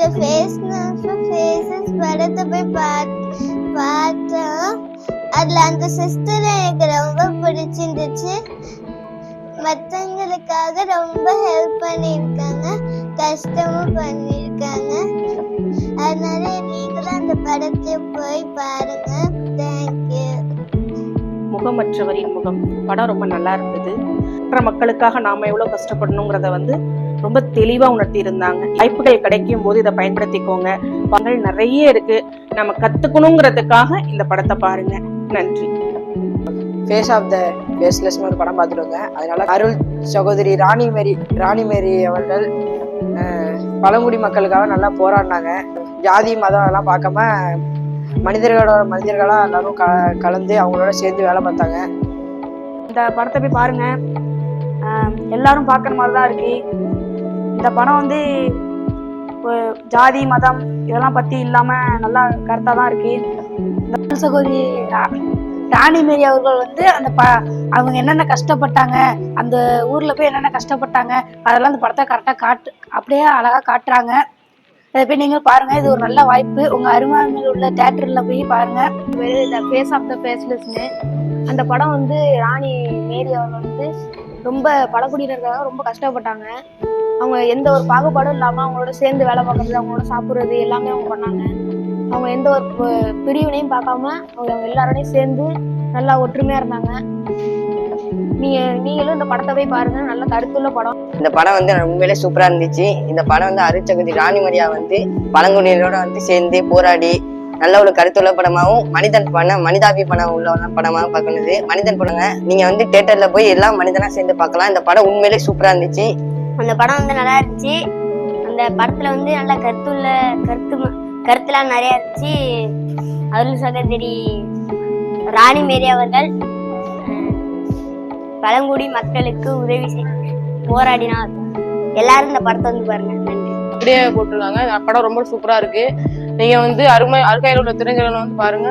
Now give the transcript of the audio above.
The faces படத்தை போய் பார்த்தோம். அதுல அந்த சிஸ்டர் எனக்கு ரொம்ப பிடிச்சிருந்துச்சு. மற்றவங்களுக்காக ரொம்ப ஹெல்ப் பண்ணியிருக்காங்க, கஷ்டமும் பண்ணியிருக்காங்க. அதனால நீங்களும் அந்த படத்தை போய் பாருங்க. தேங்க்யூ. முகமற்றவரின் முகம் படம் ரொம்ப நல்லா இருந்தது. மற்ற மக்களுக்காக நாம எவ்வளவு கஷ்டப்படணுங்கிறத ரொம்ப தெளிவா உணர்த்தி இருந்தாங்க. வாய்ப்புகள் கிடைக்கும் போது இதை பயன்படுத்திக்கோங்க. பங்கள் நிறைய இருக்கு, நம்ம கத்துக்கணுங்கிறதுக்காக இந்த படத்தை பாருங்க. நன்றி. ஃபேஸ் ஆஃப் த ஃபேஸ்லெஸ் ஒரு படம் பார்த்துட்டு வந்தேன். அதனால அருள் சகோதரி ராணி மேரி அவர்கள் பழங்குடி மக்களுக்காக நல்லா போராடினாங்க. ஜாதி மதம் எல்லாம் பார்க்காம மனிதர்களா எல்லாரும் கலந்து அவங்களோட சேர்ந்து வேலை பார்த்தாங்க. இந்த படத்தை போய் பாருங்க, எல்லாரும் பார்க்குற மாதிரி தான் இருக்கு. இந்த படம் ஜாதி மதம் இதெல்லாம் பற்றி இல்லாமல் நல்லா கருத்தாக தான் இருக்கு. இந்த சகோதரி ராணி மேரி அவர்கள் அந்த அவங்க என்னென்ன கஷ்டப்பட்டாங்க, அந்த ஊரில் போய் என்னென்ன கஷ்டப்பட்டாங்க அதெல்லாம் அந்த படத்தை கரெக்டாக அப்படியே அழகாக காட்டுறாங்க. அதை போய் நீங்கள் பாருங்கள். இது ஒரு நல்ல வாய்ப்பு. உங்கள் அருகாமையில் உள்ள தேட்டரில் போய் பாருங்கள். த ஃபேஸ் ஆஃப் த ஃபேஸ்லெஸ்னு அந்த படம் ராணி மேரி அவர்கள் ரொம்ப பழங்குடியினருக்காக ரொம்ப கஷ்டப்பட்டாங்க. அவங்க எந்த ஒரு பாகுபாடும் இல்லாமல் அவங்களோட சேர்ந்து வேலை பார்க்கறது, அவங்களோட சாப்பிட்றது எல்லாமே அவங்க பண்ணாங்க. அவங்க எந்த ஒரு பிரிவினையும் பார்க்காம அவங்க எல்லாரோடையும் சேர்ந்து நல்லா ஒற்றுமையாக இருந்தாங்க. நீங்களும் இந்த படத்தை போய் பாருங்க, நல்ல கருத்துள்ள படம். இந்த படம் உண்மையிலே சூப்பரா இருந்துச்சு. இந்த படம் அருள் சகோதரி ராணி மரியா பழங்குடியினரோட சேர்ந்து போராடி நல்ல ஒரு கருத்துள்ள படமாகவும் மனிதாபி படம் உள்ள படமாகவும் பார்க்கணுது. மனிதன் படங்க நீங்க தியேட்டர்ல போய் எல்லாம் மனிதனா சேர்ந்து பார்க்கலாம். இந்த படம் உண்மையிலே சூப்பரா இருந்துச்சு. அந்த படம் நல்லா இருந்துச்சு. அந்த படத்துல நல்ல கருத்துலாம் நிறைய இருந்துச்சு. அருள் சகோதரி ராணி மேரி அவர்கள் பழங்குடி மக்களுக்கு உதவி போராடினார். எல்லாரும் இந்த படத்தை பாருங்க. நன்றி. அப்படியே போட்டிருக்காங்க. படம் ரொம்ப சூப்பரா இருக்கு. நீங்க அருகாமையில் உள்ள திரைஞர்கள் பாருங்க.